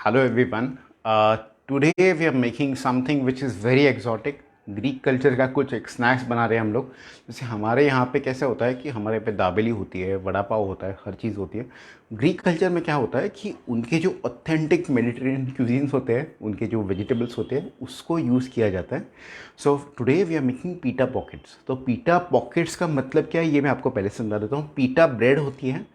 Hello everyone. Today we are making something which is very exotic. Greek culture का कुछ एक snacks बना रहे हैं हम लोग। जैसे हमारे यहाँ पे कैसे होता है कि हमारे पे दाबेली होती है, वड़ा पाव होता है, हर चीज़ होती है। ग्रीक कल्चर में क्या होता है कि उनके जो ऑथेंटिक मेडिटेरेनियन क्यूजीन्स होते हैं, उनके जो वेजिटेबल्स होते हैं, उसको यूज़ किया जाता है। So today we are making pita pockets. तो पीटा पॉकेट्स का मतलब क्या है ये मैं आपको पहले समझा देता हूँ। पीटा ब्रेड होती है,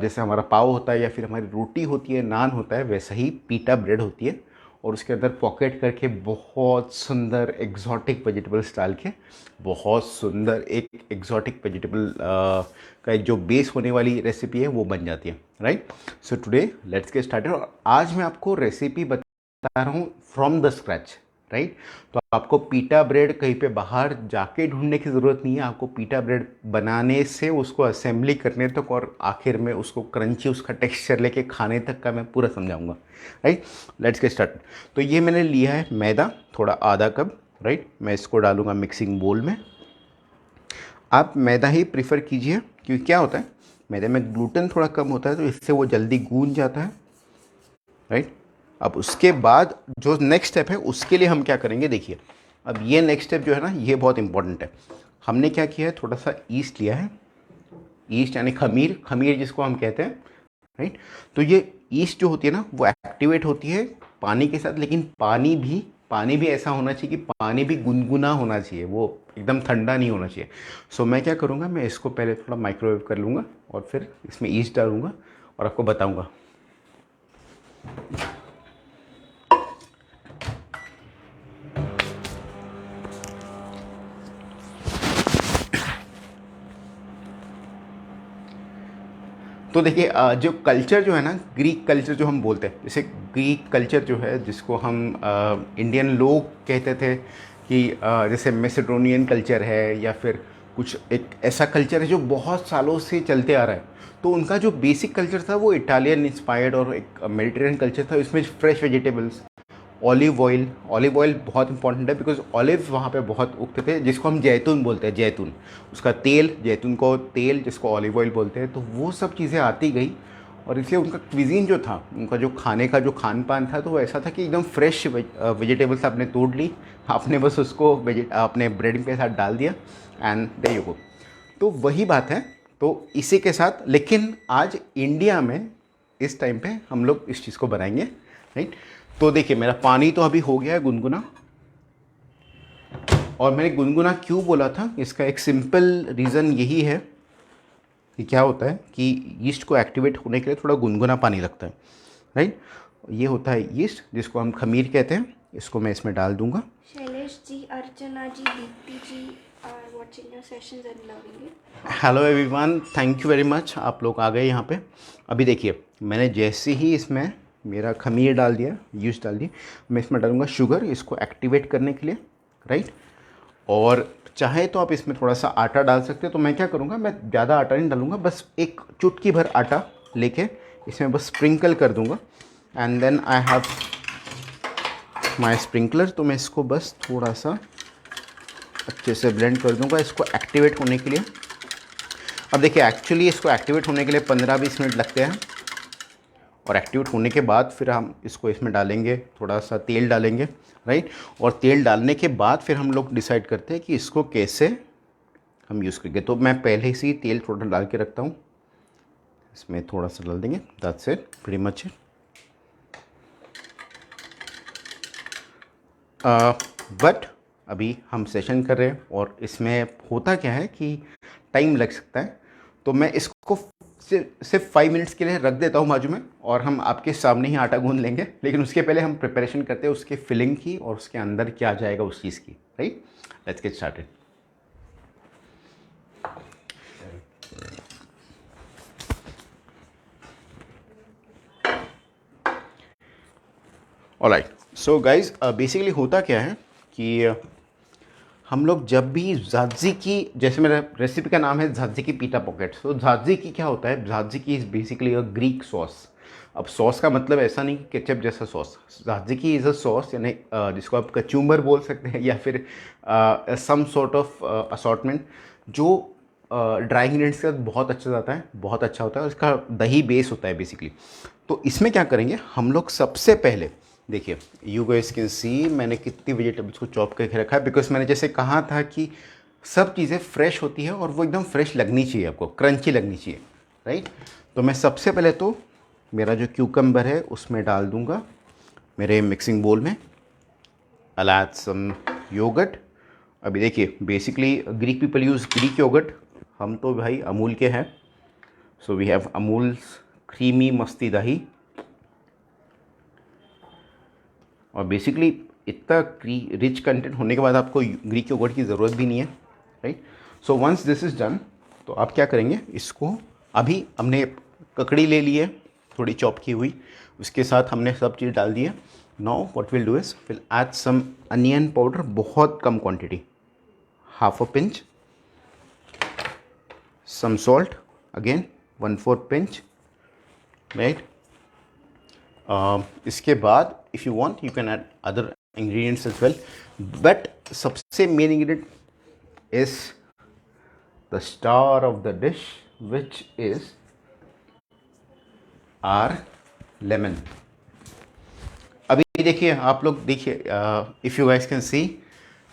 जैसे हमारा पाव होता है या फिर हमारी रोटी होती है, नान होता है, वैसा ही पीटा ब्रेड होती है। और उसके अंदर पॉकेट करके बहुत सुंदर एग्जॉटिक वेजिटेबल्स डाल के बहुत सुंदर एक एग्जॉटिक वेजिटेबल का एक जो बेस होने वाली रेसिपी है वो बन जाती है। Right. So today let's get started. और आज मैं आपको रेसिपी बता रहा हूँ फ्रॉम द स्क्रैच। राइट। तो आपको पीटा ब्रेड कहीं पे बाहर जाके ढूंढने की ज़रूरत नहीं है। आपको पीटा ब्रेड बनाने से उसको असेंबली करने तक और आखिर में उसको क्रंची उसका टेक्सचर लेके खाने तक का मैं पूरा समझाऊंगा। राइट। Let's get start. तो ये मैंने लिया है मैदा, थोड़ा आधा कप। राइट। मैं इसको डालूंगा मिक्सिंग बोल में। आप मैदा ही प्रीफर कीजिए क्योंकि क्या होता है, मैदे में ग्लूटेन थोड़ा कम होता है तो इससे वो जल्दी गूंज जाता है। राइट। अब उसके बाद जो नेक्स्ट स्टेप है उसके लिए हम क्या करेंगे, देखिए। अब ये नेक्स्ट स्टेप जो है ना, ये बहुत इंपॉर्टेंट है। हमने क्या किया है, थोड़ा सा ईस्ट लिया है। ईस्ट यानी खमीर, खमीर जिसको हम कहते हैं। राइट। तो ये ईस्ट जो होती है ना, वो एक्टिवेट होती है पानी के साथ, लेकिन पानी भी ऐसा होना चाहिए कि पानी भी गुनगुना होना चाहिए, वो एकदम ठंडा नहीं होना चाहिए। सो मैं क्या करूँगा, मैं इसको पहले थोड़ा माइक्रोवेव कर लूँगा और फिर इसमें ईस्ट डालूँगा और आपको बताऊँगा। तो देखिए, जो कल्चर जो है ना, ग्रीक कल्चर जो हम बोलते हैं, जैसे ग्रीक कल्चर जो है जिसको हम इंडियन लोग कहते थे कि जैसे मैसेडोनियन कल्चर है या फिर कुछ एक ऐसा कल्चर है जो बहुत सालों से चलते आ रहा है। तो उनका जो बेसिक कल्चर था वो इटालियन इंस्पायर्ड और एक मेडिटेरियन कल्चर था। इसमें फ्रेश वेजिटेबल्स, ऑलिव ऑयल बहुत इंपॉर्टेंट है बिकॉज ऑलिव वहाँ पे बहुत उगते थे, जिसको हम जैतून बोलते हैं, जैतून। उसका तेल, जैतून को तेल जिसको ऑलिव ऑयल बोलते हैं। तो वो सब चीज़ें आती गई और इसलिए उनका क्विजीन जो था, उनका जो खाने का जो खान पान था, तो वो ऐसा था कि एकदम फ्रेश वेजिटेबल्स आपने तोड़ ली, आपने बस उसको अपने ब्रेड के साथ डाल दिया एंड देयर यू गो। तो वही बात है। तो इसी के साथ, लेकिन आज इंडिया में इस टाइम पे हम लोग इस चीज़ को बनाएंगे। राइट। तो देखिए, मेरा पानी तो अभी हो गया है गुनगुना। और मैंने गुनगुना क्यों बोला था, इसका एक सिंपल रीज़न यही है कि क्या होता है कि यीस्ट को एक्टिवेट होने के लिए थोड़ा गुनगुना पानी लगता है। राइट। ये होता है यीस्ट, जिसको हम खमीर कहते हैं। इसको मैं इसमें डाल दूंगा। शैलेश जी, अर्चना जी, दीप्ति जी are watching your sessions and loving it. Hello everyone, thank you very much, आप लोग आ गए यहाँ पे। अभी देखिए, मैंने जैसे ही इसमें मेरा खमीर डाल दिया, यीस्ट डाल दी, मैं इसमें डालूंगा शुगर, इसको एक्टिवेट करने के लिए। राइट। और चाहे तो आप इसमें थोड़ा सा आटा डाल सकते हैं। तो मैं क्या करूँगा, मैं ज़्यादा आटा नहीं डालूँगा, बस एक चुटकी भर आटा लेके इसमें बस स्प्रिंकल कर दूँगा। And then I have my sprinkler. तो मैं इसको बस थोड़ा सा अच्छे से ब्लेंड कर दूँगा इसको एक्टिवेट होने के लिए। अब देखिए, एक्चुअली इसको एक्टिवेट होने के लिए 15-20 मिनट लगते हैं। और एक्टिवेट होने के बाद फिर हम इसको इसमें डालेंगे, थोड़ा सा तेल डालेंगे। राइट। और तेल डालने के बाद फिर हम लोग डिसाइड करते हैं कि इसको कैसे हम यूज़ करेंगे। तो मैं पहले से ही तेल थोड़ा डाल के रखता हूँ, इसमें थोड़ा सा डाल देंगे, that's it, pretty much. But अभी हम सेशन कर रहे हैं और इसमें होता क्या है कि टाइम लग सकता है। तो मैं इसको सिर्फ 5 मिनट्स के लिए रख देता हूँ बाजू में, और हम आपके सामने ही आटा गूंद लेंगे। लेकिन उसके पहले हम प्रिपरेशन करते हैं उसके फिलिंग की और उसके अंदर क्या जाएगा उस चीज़ की। Right. Let's get started. Alright. So guys, basically होता क्या है कि हम लोग जब भी ज़ाज़िकी, जैसे मेरा रेसिपी का नाम है ज़ाज़िकी पीटा पॉकेट्स। तो ज़ाज़िकी क्या होता है, ज़ाज़िकी is basically a Greek sauce. अब सॉस का मतलब ऐसा नहीं कि केचप जैसा सॉस। ज़ाज़िकी इज़ अ सॉस, यानी जिसको आप कचूम्बर बोल सकते हैं या फिर सम सॉर्ट ऑफ असॉर्टमेंट, जो ड्राई इंग्रेडिएंट्स के साथ बहुत अच्छा जाता है, बहुत अच्छा होता है। और इसका दही बेस होता है बेसिकली। तो इसमें क्या करेंगे हम लोग, सबसे पहले देखिए, यू गाइस कैन सी मैंने कितनी वेजिटेबल्स को चॉप करके रखा है, बिकॉज मैंने जैसे कहा था कि सब चीज़ें फ्रेश होती है और वो एकदम फ्रेश लगनी चाहिए, आपको क्रंची लगनी चाहिए, राइट। तो मैं सबसे पहले तो मेरा जो क्यूकम्बर है उसमें डाल दूंगा मेरे मिक्सिंग बोल में। I'll add some yogurt। अभी देखिए, basically Greek people use Greek yogurt, हम तो भाई अमूल के हैं, so we have Amul creamy Masti dahi. और बेसिकली इतना रिच कंटेंट होने के बाद आपको ग्रीक योगर्ट की ज़रूरत भी नहीं है, right. So once this is done, तो आप क्या करेंगे, इसको अभी हमने ककड़ी ले ली है थोड़ी चॉप की हुई, उसके साथ हमने सब चीज़ डाल दी है। Now what will do is will add some onion powder, बहुत कम quantity, half a pinch, some salt again 1/4 pinch, right. इसके बाद if you want you can add other ingredients as well, but सबसे main ingredient is the star of the dish which is our lemon. अभी देखिए, आप लोग देखिए, if you guys can see,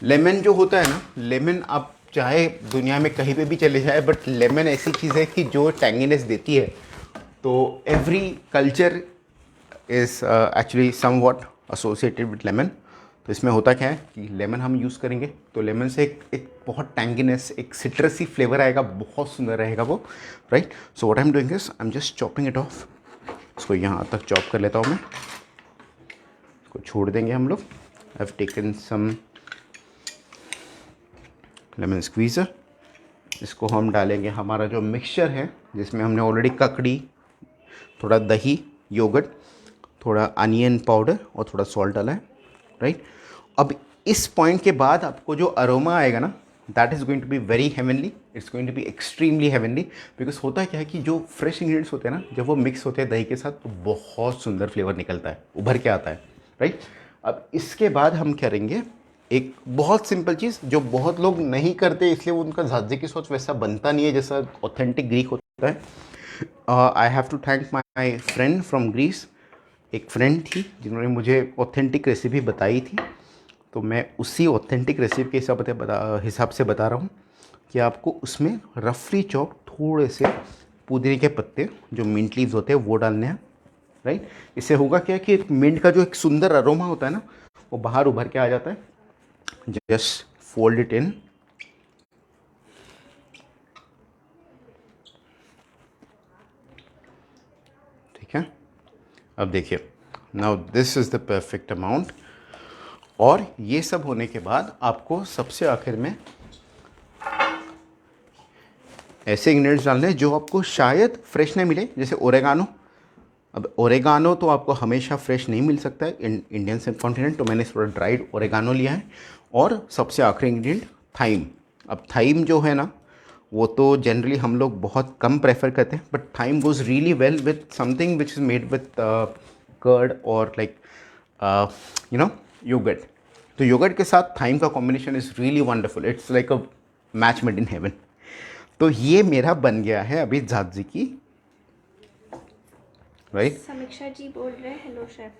lemon जो होता है ना, लेमन आप चाहे दुनिया में कहीं पे भी चले जाए, बट लेमन ऐसी चीज़ है कि जो टैंगीनेस देती है। तो every culture is actually somewhat associated with lemon. तो इसमें होता क्या है कि लेमन हम यूज़ करेंगे तो लेमन से एक बहुत टैंगीनेस, एक सिट्रसी फ्लेवर आएगा, बहुत सुंदर रहेगा वो, right. So what I am doing is I am just chopping it of. इसको यहाँ तक चॉप कर लेता हूँ मैं, इसको छोड़ देंगे हम लोग। I have taken some lemon squeezer, इसको हम डालेंगे हमारा जो मिक्सचर है, जिसमें हमने ऑलरेडी ककड़ी, थोड़ा दही, योगर्ट, थोड़ा अनियन पाउडर और थोड़ा सॉल्ट डाला है, राइट। अब इस पॉइंट के बाद आपको जो अरोमा आएगा ना, that is going to be very heavenly, it's going to be extremely heavenly. Because होता क्या है कि जो फ्रेश इंग्रेडिएंट्स होते हैं ना, जब वो मिक्स होते हैं दही के साथ, तो बहुत सुंदर फ्लेवर निकलता है, उभर के आता है, राइट। अब इसके बाद हम करेंगे एक बहुत सिंपल चीज़ जो बहुत लोग नहीं करते, इसलिए वो उनका ज़ाज़िकी सॉस वैसा बनता नहीं है जैसा ऑथेंटिक ग्रीक होता है। I have to thank my friend from Greece. एक फ्रेंड थी जिन्होंने मुझे ऑथेंटिक रेसिपी बताई थी, तो मैं उसी ऑथेंटिक रेसिपी के हिसाब से बता रहा हूँ कि आपको उसमें रफली चॉप थोड़े से पुदीने के पत्ते, जो मिंट लीव्स होते हैं, वो डालने हैं, राइट। इससे होगा क्या कि एक मिंट का जो एक सुंदर अरोमा होता है ना, वो बाहर उभर के आ जाता है। जस्ट फोल्ड इट इन, ठीक है। अब देखिए, now this is the perfect amount. और ये सब होने के बाद आपको सबसे आखिर में ऐसे इंग्रेडिएंट्स डालने हैं जो आपको शायद फ्रेश नहीं मिले, जैसे ओरेगानो। अब ओरेगानो तो आपको हमेशा फ्रेश नहीं मिल सकता है इंडियन सबकॉन्टिनेंट, तो मैंने थोड़ा ड्राइड ओरेगानो लिया है। और सबसे आखिरी इंग्रेडिएंट थाइम। अब थाइम जो है ना, वो तो जनरली हम लोग बहुत कम प्रेफर करते हैं, but thyme goes really well with something which is made with curd और लाइक योगर्ट। तो योगर्ट के साथ थाइम का combination is really wonderful, it's like a match made in heaven. तो ये मेरा बन गया है अभी ज़ाज़िकी, राइट। समीक्षा जी बोल रहे हैं, hello chef.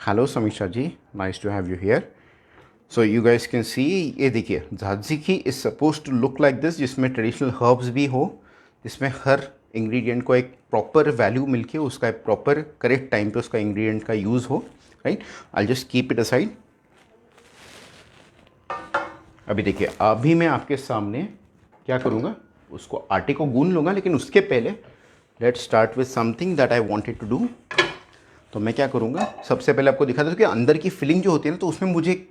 Hello Samiksha ji, nice to have you here. So you guys can see, ये देखिए ज़ाज़िकी is suppose to look like this, जिसमें ट्रेडिशनल हर्ब्स भी हो, जिसमें हर इंग्रेडिएंट को एक प्रॉपर वैल्यू मिलके उसका एक प्रॉपर करेक्ट टाइम पे उसका इंग्रेडिएंट का यूज़ हो, right. I just keep it aside. अभी देखिए, अभी मैं आपके सामने क्या करूँगा, उसको आटे को गूंद लूँगा, लेकिन उसके पहले let's start with something that I wanted to do. तो मैं क्या करूँगा, सबसे पहले आपको दिखा दूँ कि अंदर की फिलिंग जो होती है ना, तो उसमें मुझे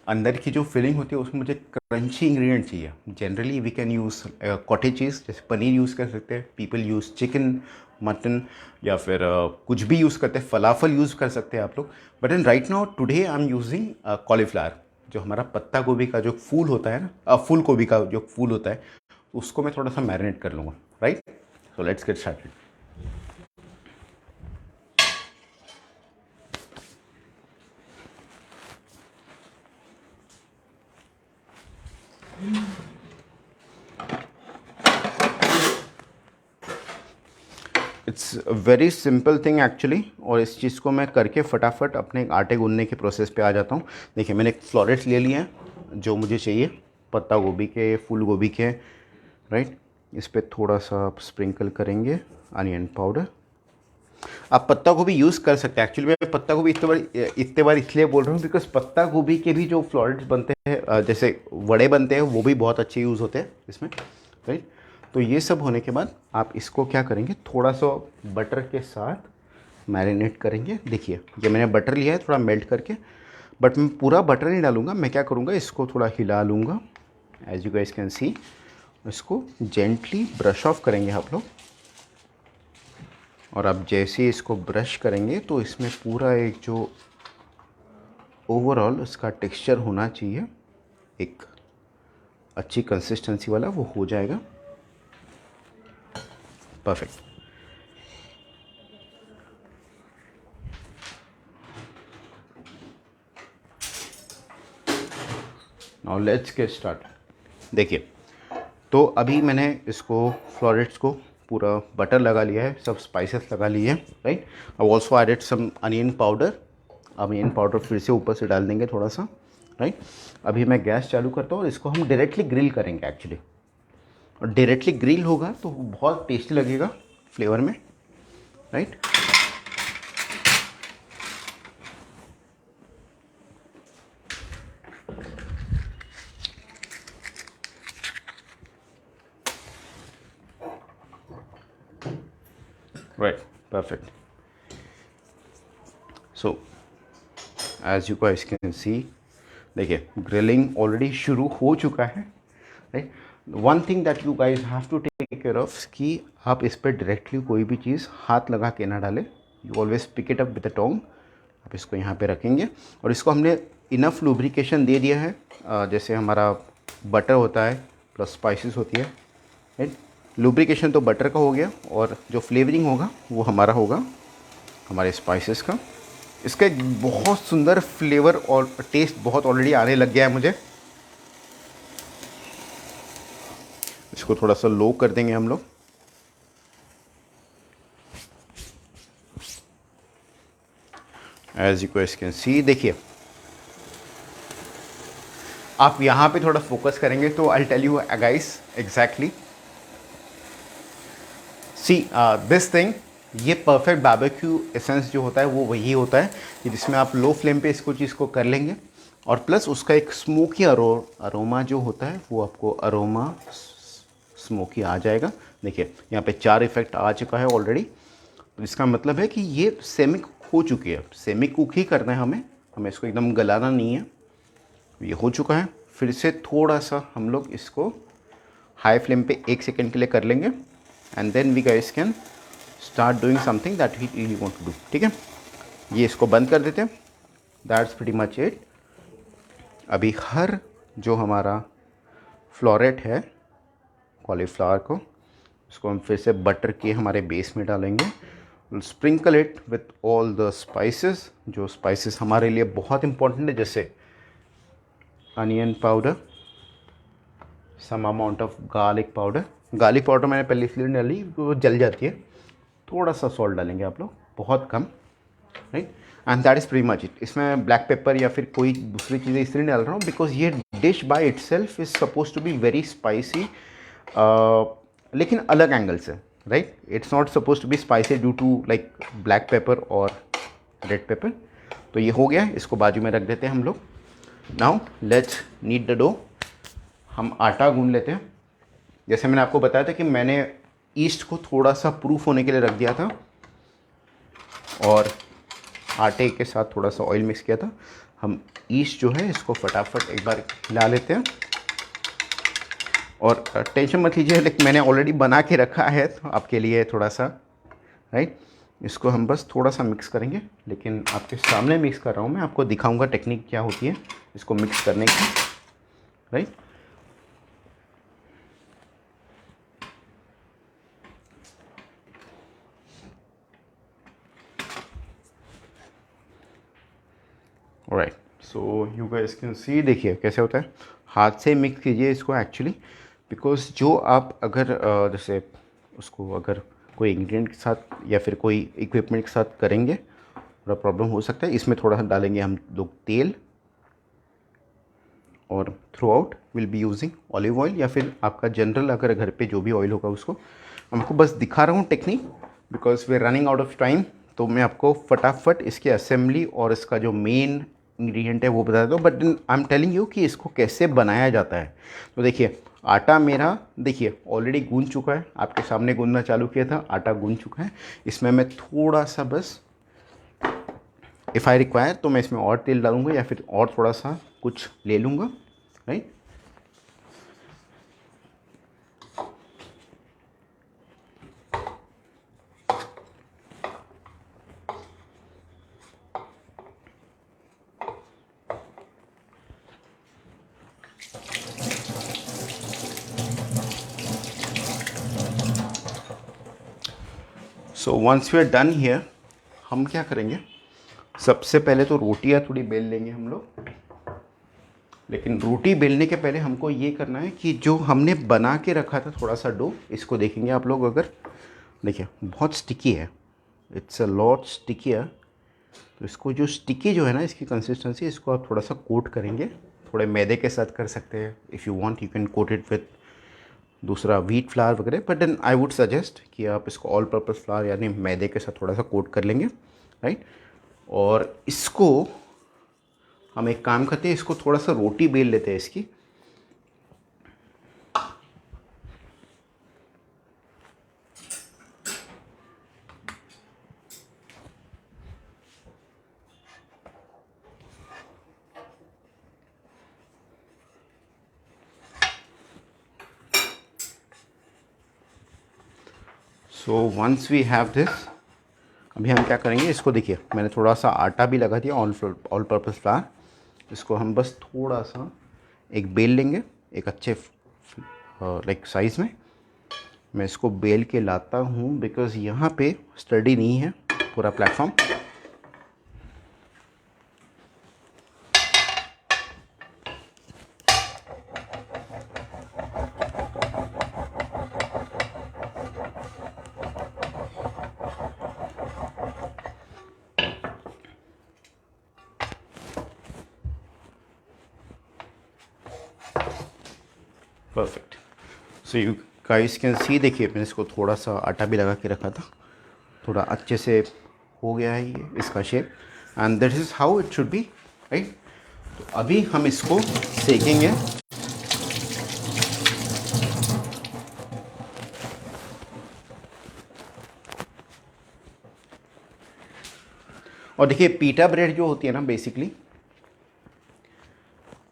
अंदर की जो फिलिंग होती है उसमें मुझे क्रंची इंग्रेडिएंट चाहिए। Generally we can use cottage cheese, जैसे पनीर यूज़ कर सकते हैं, पीपल यूज़ चिकन, मटन, या फिर कुछ भी यूज़ करते हैं, फलाफल यूज़ कर सकते हैं आप लोग। But in right now today I am using cauliflower, जो हमारा पत्ता गोभी का जो फूल होता है ना, फूल गोभी का जो फूल होता है, उसको मैं थोड़ा सा मैरिनेट कर लूँगा, right. So let's get started. It's very simple thing actually, और इस चीज़ को मैं करके फटाफट अपने आटे गूंदने के प्रोसेस पे आ जाता हूँ। देखिए मैंने फ्लोरेट्स ले लिए हैं जो मुझे चाहिए, पत्ता गोभी के, फूल गोभी के, राइट। इस पर थोड़ा सा आप स्प्रिंकल करेंगे अनियन पाउडर। आप पत्ता गोभी यूज़ कर सकते हैं। एक्चुअली मैं पत्ता गोभी इतने बार इसलिए बोल रहा हूँ बिकॉज पत्ता गोभी के भी जो फ्लोरेट्स बनते हैं, जैसे वड़े बनते हैं, वो भी बहुत अच्छे यूज़ होते हैं इसमें, राइट। तो ये सब होने के बाद आप इसको क्या करेंगे, थोड़ा सा बटर के साथ मैरिनेट करेंगे। देखिए ये मैंने बटर लिया है थोड़ा मेल्ट करके, बट मैं पूरा बटर नहीं डालूंगा। मैं क्या करूँगा, इसको थोड़ा हिला लूँगा, as you guys can see. इसको जेंटली ब्रश ऑफ करेंगे आप लोग, और आप जैसे ही इसको ब्रश करेंगे तो इसमें पूरा एक जो ओवरऑल उसका टेक्सचर होना चाहिए, एक अच्छी कंसिस्टेंसी वाला, वो हो जाएगा perfect. Now let's get start. देखिए तो अभी मैंने इसको फ्लोरेट्स को पूरा बटर लगा लिया है, सब स्पाइसेस लगा लिए हैं, राइट। अब also added some onion powder. Onion powder फिर से ऊपर से डाल देंगे थोड़ा सा, राइट। अभी मैं गैस चालू करता हूँ और इसको हम डायरेक्टली ग्रिल करेंगे एक्चुअली, और डायरेक्टली ग्रिल होगा तो बहुत टेस्टी लगेगा फ्लेवर में, right. Right, perfect. So as you guys can see, देखिए ग्रिलिंग ऑलरेडी शुरू हो चुका है, right. One thing that you guys have to take care of कि आप इस पर डायरेक्टली कोई भी चीज़ हाथ लगा के ना डालें। You always pick it up with the tong. आप इसको यहाँ पे रखेंगे और इसको हमने इनफ लुब्रिकेशन दे दिया है, जैसे हमारा बटर होता है प्लस स्पाइसेस होती है, राइट। लुब्रिकेशन तो बटर का हो गया, और जो फ्लेवरिंग होगा वो हमारा होगा हमारे स्पाइसेस का। इसका एक बहुत सुंदर फ्लेवर और टेस्ट बहुत ऑलरेडी आने लग गया है मुझे। इसको थोड़ा सा लो कर देंगे हम लोग। As you guys can see, देखिए आप यहाँ पे थोड़ा फोकस करेंगे तो I tell you guys exactly see this thing. ये परफेक्ट बारबेक्यू एसेंस जो होता है वो वही होता है कि जिसमें आप लो फ्लेम पे इसको चीज़ को कर लेंगे, और प्लस उसका एक स्मोकी अरोमा जो होता है वो आपको अरोमा स्मोकी आ जाएगा। देखिए यहाँ पे 4 इफेक्ट आ चुका है ऑलरेडी, तो इसका मतलब है कि ये सेमी कुक हो चुकी है। सेमी कुक ही करना है हमें इसको एकदम गलाना नहीं है। ये हो चुका है। फिर से थोड़ा सा हम लोग इसको हाई फ्लेम पे 1 सेकेंड के लिए कर लेंगे, and then we guys can start doing something that we really want to do. ठीक है, ये इसको बंद कर देते हैं। That's pretty much it. अभी हर जो हमारा फ्लोरेट है कॉलीफ्लावर को, इसको हम फिर से बटर के हमारे बेस में डालेंगे। Sprinkle it with all the spices, जो स्पाइसेस हमारे लिए बहुत इंपॉर्टेंट है, जैसे onion powder, some amount of garlic powder. Garlic powder मैंने पहले इसलिए डाली वो जल जाती है। थोड़ा सा सॉल्ट डालेंगे आप लोग, बहुत कम, right. And that is pretty much it. इसमें ब्लैक पेपर या फिर कोई दूसरी चीज़ें इसलिए नहीं डाल रहा हूँ बिकॉज ये dish by itself is suppose to be very spicy, लेकिन अलग एंगल से, right. It's not suppose to be spicy due to like black pepper और रेड पेपर। तो ये हो गया, इसको बाजू में रख देते हैं हम लोग। Now let's knead the dough. हम आटा गूंद लेते हैं। जैसे मैंने आपको बताया था कि मैंने ईस्ट को थोड़ा सा प्रूफ होने के लिए रख दिया था और आटे के साथ थोड़ा सा ऑयल मिक्स किया था। हम ईस्ट जो है इसको फटाफट एक बार हिला लेते हैं, और टेंशन मत लीजिए, लेकिन मैंने ऑलरेडी बना के रखा है तो आपके लिए थोड़ा सा, राइट। इसको हम बस थोड़ा सा मिक्स करेंगे, लेकिन आपके सामने मिक्स कर रहा हूँ मैं, आपको दिखाऊंगा टेक्निक क्या होती है इसको मिक्स करने की, right. Right, so you guys can see, देखिए कैसे होता है। हाथ से मिक्स कीजिए इसको एक्चुअली, बिकॉज जो आप अगर जैसे उसको अगर कोई इंग्रेडिएंट के साथ या फिर कोई इक्विपमेंट के साथ करेंगे थोड़ा प्रॉब्लम हो सकता है। इसमें थोड़ा सा डालेंगे हम लोग तेल, और through out will be using olive oil या फिर आपका जनरल अगर घर पे जो भी ऑयल होगा उसको। मैं आपको बस दिखा रहा हूँ technique because we are running out of time, तो मैं आपको फटाफट इसकी असेंबली और इसका जो मेन इंग्रेडिएंट है वो बता देता हूँ। But I am telling you कि इसको कैसे बनाया जाता है। तो देखिए आटा मेरा देखिए ऑलरेडी गूंद चुका है, आपके सामने गूंदना चालू किया था, आटा गूंद चुका है। इसमें मैं थोड़ा सा बस इफ़ आई रिक्वायर तो मैं इसमें और तेल डालूंगा या फिर और थोड़ा सा कुछ ले लूँगा, right. So once we are done here, हम क्या करेंगे, सबसे पहले तो रोटियां थोड़ी बेल लेंगे हम लोग। लेकिन रोटी बेलने के पहले हमको ये करना है कि जो हमने बना के रखा था थोड़ा सा डो, इसको देखेंगे आप लोग अगर, देखिए बहुत स्टिकी है, इट्स अ लॉट स्टिकियर। तो इसको जो स्टिकी जो है ना इसकी कंसिस्टेंसी, इसको आप थोड़ा सा कोट करेंगे, थोड़े मैदे के साथ कर सकते हैं। If you want you can coat it with दूसरा व्हीट फ्लावर वगैरह, but then I would suggest कि आप इसको ऑल पर्पज़ फ्लावर यानी मैदे के साथ थोड़ा सा कोट कर लेंगे, राइट। और इसको हम एक काम करते हैं, इसको थोड़ा सा रोटी बेल लेते हैं इसकी। So once we have this, अभी हम क्या करेंगे, इसको देखिए मैंने थोड़ा सा आटा भी लगा दिया, ऑल पर्पज़ फ्लावर। इसको हम बस थोड़ा सा एक बेल लेंगे, एक अच्छे लाइक साइज़ में। मैं इसको बेल के लाता हूँ बिकॉज़ यहाँ पे स्टडी नहीं है पूरा platform. Perfect. So you guys can see, देखिए मैंने इसको थोड़ा सा आटा भी लगा के रखा था, थोड़ा अच्छे से हो गया है ये इसका shape, and that is how it should be, right. तो अभी हम इसको सेकेंगे। और देखिए पीटा ब्रेड जो होती है ना, बेसिकली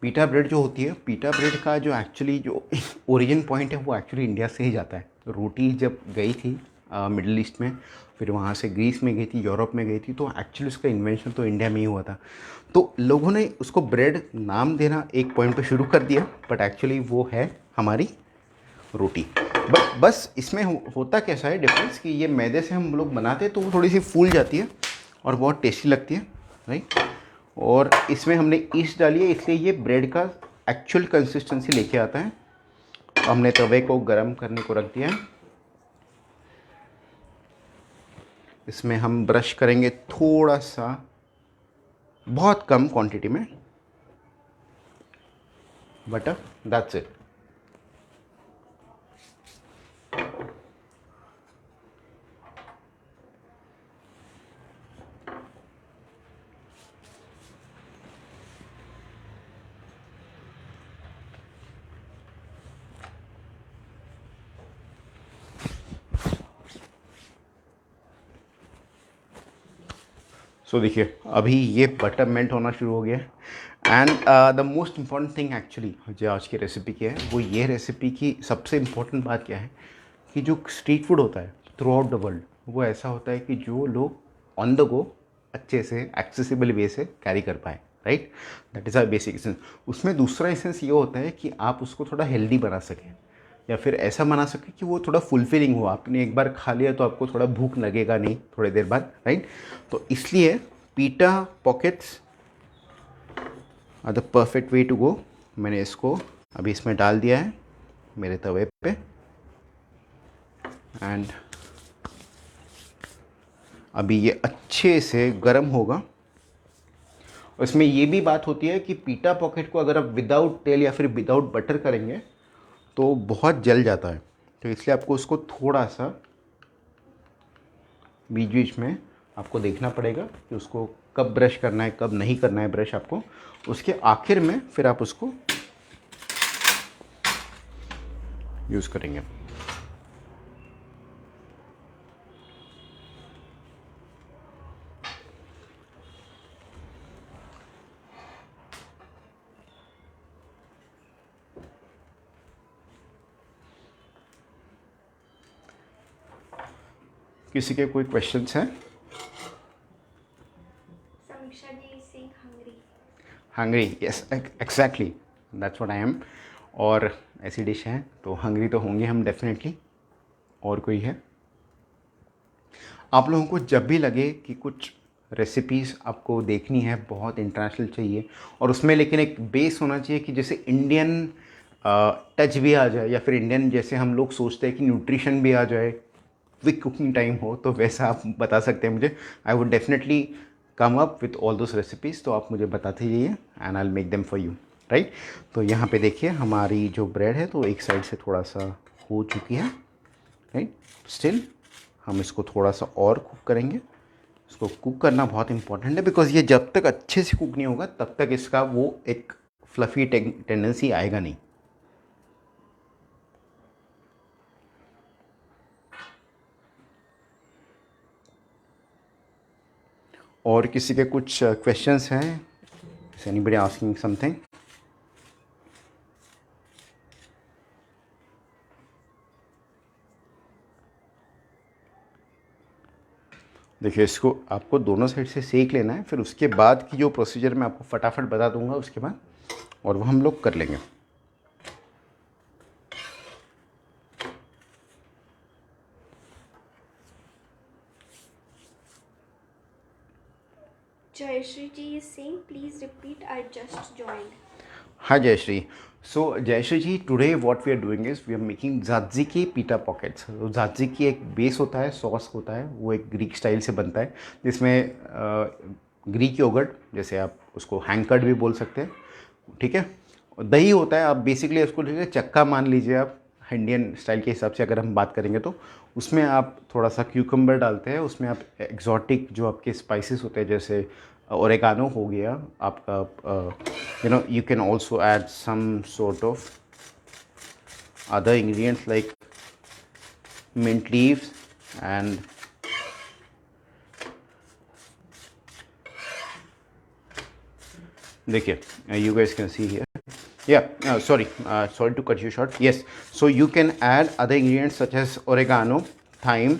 पीटा ब्रेड जो होती है, पीटा ब्रेड का जो एक्चुअली जो ओरिजिन पॉइंट है वो एक्चुअली इंडिया से ही जाता है। रोटी जब गई थी मिडल ईस्ट में, फिर वहाँ से ग्रीस में गई थी, यूरोप में गई थी, तो एक्चुअली उसका इन्वेंशन तो इंडिया में ही हुआ था। तो लोगों ने उसको ब्रेड नाम देना एक पॉइंट पे शुरू कर दिया, बट एक्चुअली वो है हमारी रोटी। बस इसमें होता कैसा है डिफरेंस कि ये मैदे से हम लोग बनाते हैं तो वो थोड़ी सी फूल जाती है और बहुत टेस्टी लगती है, राइट। और इसमें हमने ईस्ट डाली है, इसलिए ये ब्रेड का एक्चुअल कंसिस्टेंसी लेके आता है। हमने तवे को गरम करने को रख दिया है। इसमें हम ब्रश करेंगे थोड़ा सा, बहुत कम क्वांटिटी में बटर, दैट्स इट। सो देखिए अभी ये बटर मेल्ट होना शुरू हो गया है। And the most important thing actually जो आज की रेसिपी की है, वो ये रेसिपी की सबसे इम्पोर्टेंट बात क्या है कि जो स्ट्रीट फूड होता है थ्रू आउट द वर्ल्ड, वो ऐसा होता है कि जो लोग ऑन द गो अच्छे से एक्सेसिबल वे से कैरी कर पाए, right. That is our basic essence. उसमें दूसरा एसेंस ये होता है कि आप उसको थोड़ा हेल्दी बना सकें, या फिर ऐसा बना सके कि वो थोड़ा फुलफिलिंग हो। आपने एक बार खा लिया तो आपको थोड़ा भूख लगेगा नहीं थोड़ी देर बाद, राइट। तो इसलिए pita pockets are the perfect way to go. मैंने इसको अभी इसमें डाल दिया है मेरे तवे पे, एंड अभी ये अच्छे से गर्म होगा। उसमें ये भी बात होती है कि पीटा पॉकेट को अगर आप विदाउट तेल या फिर विदाउट बटर करेंगे तो बहुत जल जाता है, तो इसलिए आपको उसको थोड़ा सा बीच बीच में आपको देखना पड़ेगा कि उसको कब ब्रश करना है कब नहीं करना है ब्रश आपको। उसके आखिर में फिर आप उसको यूज़ करेंगे। किसी के कोई क्वेश्चंस हैं? Samiksha ji is saying hungry. Hungry, yes exactly, that's what I am. और ऐसी डिश है तो हंग्री तो होंगे हम डेफिनेटली। और कोई है? आप लोगों को जब भी लगे कि कुछ रेसिपीज़ आपको देखनी है, बहुत इंटरनेशनल चाहिए और उसमें लेकिन एक बेस होना चाहिए कि जैसे इंडियन टच भी आ जाए या फिर इंडियन जैसे हम लोग सोचते हैं कि न्यूट्रिशन भी आ जाए, क्विक कुकिंग टाइम हो, तो वैसा आप बता सकते हैं मुझे। I would definitely come up with all those recipes, तो आप मुझे बताते जाइए and I will make them for you, right. तो यहाँ पे देखिए हमारी जो ब्रेड है तो एक साइड से थोड़ा सा हो चुकी है, राइट। स्टिल हम इसको थोड़ा सा और कुक करेंगे। इसको कुक करना बहुत इंपॉर्टेंट है बिकॉज ये जब तक अच्छे से कुक नहीं होगा तब तक इसका वो एक फ्लफ़ी टेंडेंसी आएगा नहीं। और किसी के कुछ क्वेश्चंस हैं? Is anybody asking something? देखिए इसको आपको दोनों साइड से सेक लेना है, फिर उसके बाद की जो प्रोसीजर मैं आपको फटाफट बता दूंगा उसके बाद, और वो हम लोग कर लेंगे। Jayashree ji is saying, please repeat, I just joined. हाँ Jayashree. So Jayashree ji, today what we are doing is we are making tzatziki pita pockets. तो ज़ात्ज़िकी एक बेस होता है, सॉस होता है, वो एक ग्रीक स्टाइल से बनता है जिसमें ग्रीक योगर्ट, जैसे आप उसको हैंकर्ड भी बोल सकते हैं, ठीक है। दही होता है, आप बेसिकली उसको चक्का मान लीजिए आप, इंडियन स्टाइल के हिसाब से अगर हम बात करेंगे तो उसमें आप थोड़ा सा क्यूकम्बर डालते हैं, उसमें आप एक्जॉटिक जो आपके स्पाइसेस होते हैं जैसे ओरेगानो हो गया आपका, you can also add some sort of other ingredients like mint leaves and देखिए, you guys can see here. Yeah, sorry to cut you short. Yes, so you can add other ingredients such as oregano, thyme,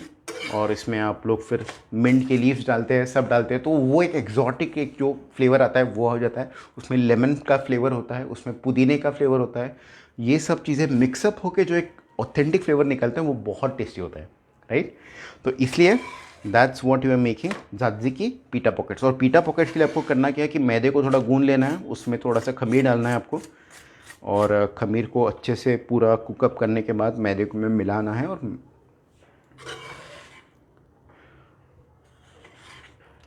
और इसमें आप लोग फिर mint के leaves डालते हैं, सब डालते हैं, तो वो एक एग्जॉटिक एक जो फ्लेवर आता है वो हो जाता है। उसमें लेमन का फ्लेवर होता है, उसमें पुदीने का फ्लेवर होता है। ये सब चीज़ें मिक्सअप होकर जो एक ऑथेंटिक फ्लेवर निकलता है वो बहुत टेस्टी होता है, राइट। तो इसलिए that's what you are making tzatziki pita pockets. और पीटा पॉकेट्स के लिए आपको करना क्या है कि मैदे को थोड़ा गूंद लेना है, उसमें थोड़ा सा खमीर डालना है आपको, और खमीर को अच्छे से पूरा कुकअप करने के बाद मैदे को में मिलाना है,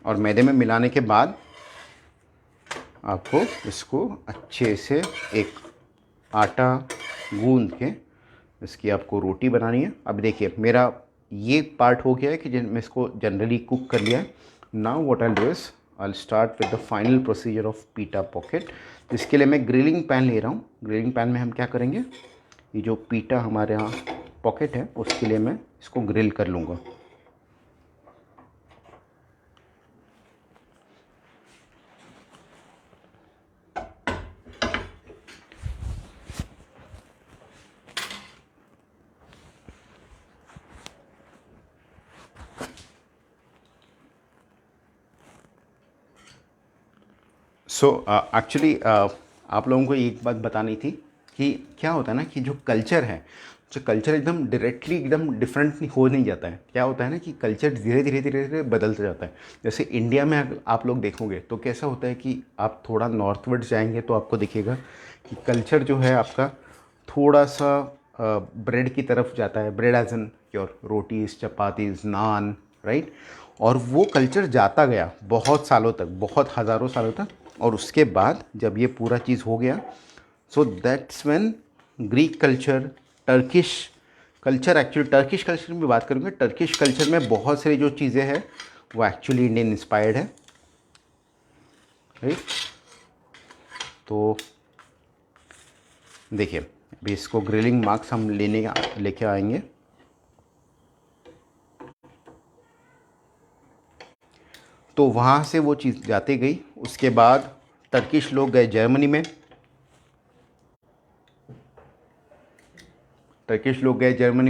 और मैदे में मिलाने के बाद आपको इसको अच्छे से एक आटा गूंद के इसकी आपको रोटी बनानी है। अब देखिए मेरा ये पार्ट हो गया है कि मैं इसको जनरली कुक कर लिया है। Now what I do is I start with the final procedure of पीटा पॉकेट। इसके लिए मैं ग्रिलिंग पैन ले रहा हूँ। ग्रिलिंग पैन में हम क्या करेंगे, ये जो पीटा हमारे यहाँ पॉकेट है उसके लिए मैं इसको ग्रिल कर लूँगा। सो एक्चुअली आप लोगों को एक बात बतानी थी कि क्या होता है ना कि जो कल्चर है, जो कल्चर एकदम डायरेक्टली एकदम डिफरेंट हो नहीं जाता है। क्या होता है ना कि कल्चर धीरे धीरे धीरे धीरे बदलता जाता है। जैसे इंडिया में अगर आप लोग देखोगे तो कैसा होता है कि आप थोड़ा नॉर्थवर्ड जाएंगे तो आपको दिखेगा कि कल्चर जो है आपका थोड़ा सा ब्रेड की तरफ जाता है। Bread as an your rotis, chapatis, naan, right. और वो कल्चर जाता गया बहुत सालों तक, बहुत हज़ारों सालों तक। और उसके बाद जब ये पूरा चीज़ हो गया, so that's when Greek culture, Turkish culture, actually Turkish culture में बात करूँगा, टर्किश कल्चर में बहुत सारी जो चीज़ें हैं वो एक्चुअली इंडियन इंस्पायर्ड है, राइट। तो देखिए अभी इसको ग्रिलिंग मार्क्स हम लेके आएंगे। तो वहाँ से वो चीज़ जाती गई। उसके बाद टर्किश लोग गए जर्मनी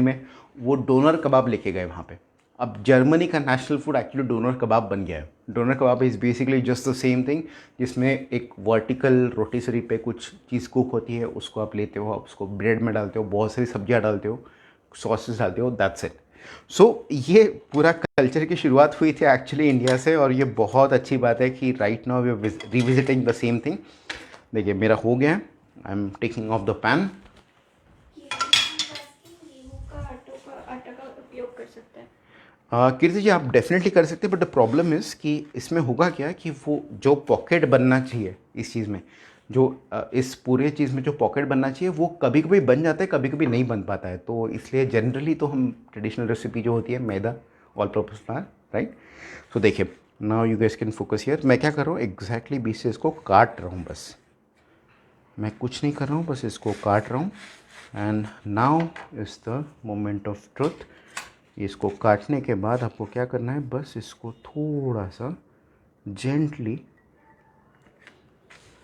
में, वो डोनर कबाब लेके गए वहाँ पे। अब जर्मनी का नेशनल फूड एक्चुअली डोनर कबाब बन गया है। Donor kebab is basically just the same thing, जिसमें एक वर्टिकल रोटिसरी पे कुछ चीज़ कुक होती है, उसको आप लेते हो, आप उसको ब्रेड में डालते हो, बहुत सारी सब्जियाँ डालते हो, सॉसेस डालते हो, दैट्स इट। सो ये पूरा कल्चर की शुरुआत हुई थी एक्चुअली इंडिया से, और ये बहुत अच्छी बात है कि right now we are revisiting the same thing. देखिए मेरा हो गया है, I am taking off the pan. गेहूं का आटा का उपयोग कर सकते हैं। कीर्ति जी आप डेफिनेटली कर सकते हैं, बट द प्रॉब्लम इज़ कि इसमें होगा क्या कि वो जो पॉकेट बनना चाहिए इस चीज़ में, जो इस पूरे चीज़ में जो पॉकेट बनना चाहिए वो कभी कभी बन जाता है, कभी कभी नहीं बन पाता है। तो इसलिए जनरली तो हम ट्रेडिशनल रेसिपी जो होती है मैदा, ऑल पर्पस फ्लावर, राइट। सो देखिए now you guys can focus here. मैं क्या कर रहा हूँ एग्जैक्टली बीच से इसको काट रहा हूँ, बस मैं कुछ नहीं कर रहा हूँ, बस इसको काट रहा हूँ। And now is the moment of truth. इसको काटने के बाद आपको क्या करना है, बस इसको थोड़ा सा जेंटली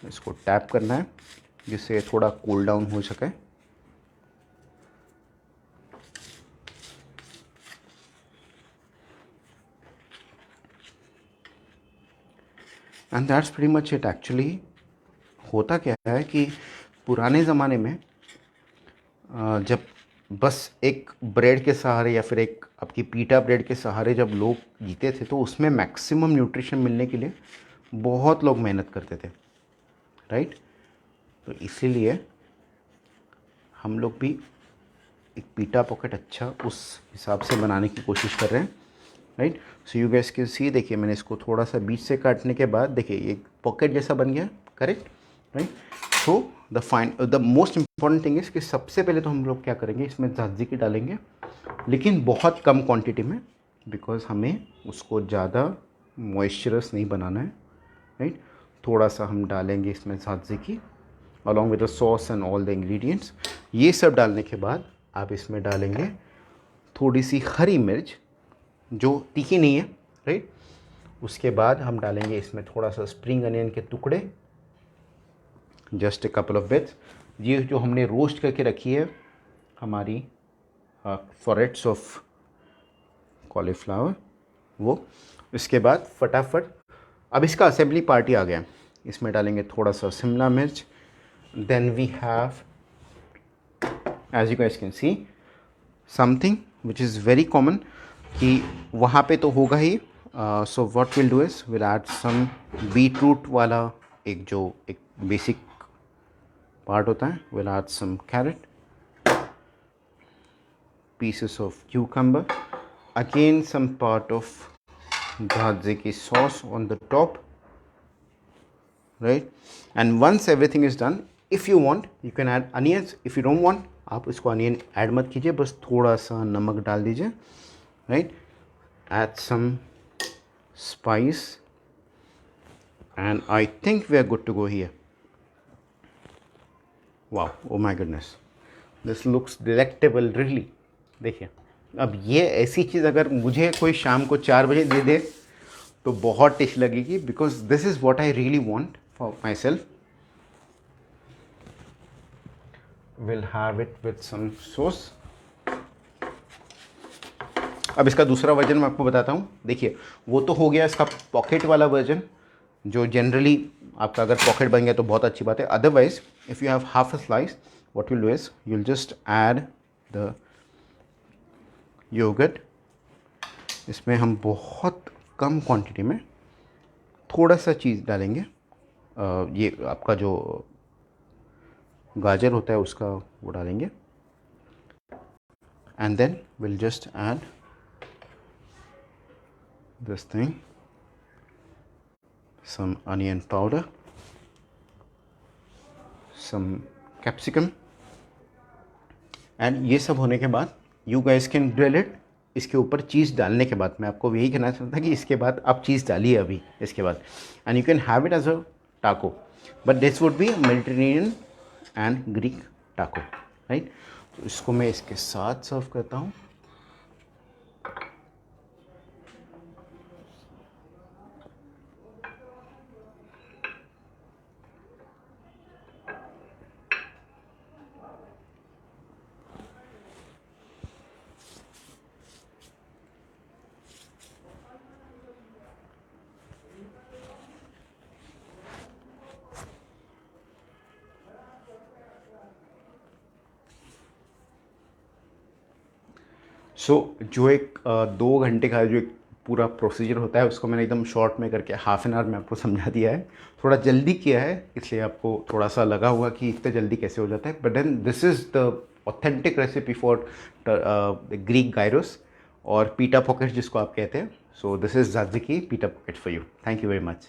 इसको टैप करना है, जिससे थोड़ा कूल डाउन हो सके। And that's pretty much it. Actually होता क्या है कि पुराने ज़माने में जब बस एक ब्रेड के सहारे या फिर एक आपकी पीटा ब्रेड के सहारे जब लोग जीते थे, तो उसमें मैक्सिमम न्यूट्रिशन मिलने के लिए बहुत लोग मेहनत करते थे, राइट। तो इसीलिए हम लोग भी एक पीटा पॉकेट अच्छा उस हिसाब से बनाने की कोशिश कर रहे हैं, right. So you gas can see, देखिए मैंने इसको थोड़ा सा बीच से काटने के बाद देखिए एक पॉकेट जैसा बन गया, correct, right. So the most important thing is कि सबसे पहले तो हम लोग क्या करेंगे, इसमें जातज़ीकी डालेंगे, लेकिन बहुत कम क्वांटिटी में, बिकॉज हमें उसको ज़्यादा मॉइस्चरस नहीं बनाना है, राइट। थोड़ा सा हम डालेंगे इसमें tzatziki along with the sauce and all the ingredients. ये सब डालने के बाद आप इसमें डालेंगे थोड़ी सी हरी मिर्च जो तीखी नहीं है, राइट। उसके बाद हम डालेंगे इसमें थोड़ा सा स्प्रिंग अनियन के टुकड़े, just a couple of bits. ये जो हमने रोस्ट करके रखी है हमारी फॉरेट्स ऑफ कॉलीफ्लावर, वो। इसके बाद फटाफट अब इसका असेंबली पार्टी आ गया, इसमें डालेंगे थोड़ा सा शिमला मिर्च। Then we have, as you guys can see, something which is very common कि वहाँ पे तो होगा ही। So what will do is will add some beetroot वाला एक बेसिक पार्ट होता है, will add some carrot, pieces of cucumber, again some part of tzatziki sauce on the top, right. And once everything is done, if you want you can add onions, if you don't want आप इसको onion add मत कीजिए, बस थोड़ा सा नमक डाल दीजिए, right. Add some spice and I think we are good to go here. Wow, oh my goodness, this looks delectable really. देखिए अब ये ऐसी चीज़ अगर मुझे कोई शाम को 4 बजे दे दे तो बहुत टेस्ट लगेगी, because this is what I really want for myself. Will have it with some sauce. अब इसका दूसरा वर्जन मैं आपको बताता हूँ। देखिए वो तो हो गया इसका पॉकेट वाला वर्जन, जो जनरली आपका अगर पॉकेट बन गया तो बहुत अच्छी बात है। Otherwise if you have half a slice, what will do is you'll just add the yogurt. इसमें हम बहुत कम क्वांटिटी में थोड़ा सा चीज़ डालेंगे, ये आपका जो गाजर होता है उसका वो डालेंगे, and then will just add this thing, some onion powder, some capsicum, and ये सब होने के बाद you guys can grill it. इसके ऊपर चीज़ डालने के बाद मैं आपको यही कहना चाहता था कि इसके बाद आप चीज़ डालिए अभी इसके बाद, and you can have it as a taco, but this would be Mediterranean and Greek taco, right. तो इसको मैं इसके साथ सर्व करता हूँ। जो एक 2 घंटे का जो एक पूरा प्रोसीजर होता है उसको मैंने एकदम शॉर्ट में करके हाफ एन आवर में आपको समझा दिया है। थोड़ा जल्दी किया है इसलिए आपको थोड़ा सा लगा हुआ कि इतना जल्दी कैसे हो जाता है, but then this is the authentic recipe for Greek gyros और पीटा पॉकेट जिसको आप कहते हैं। सो दिस इज़ ज़ात्ज़िकी पीटा pocket for you. Thank you very much.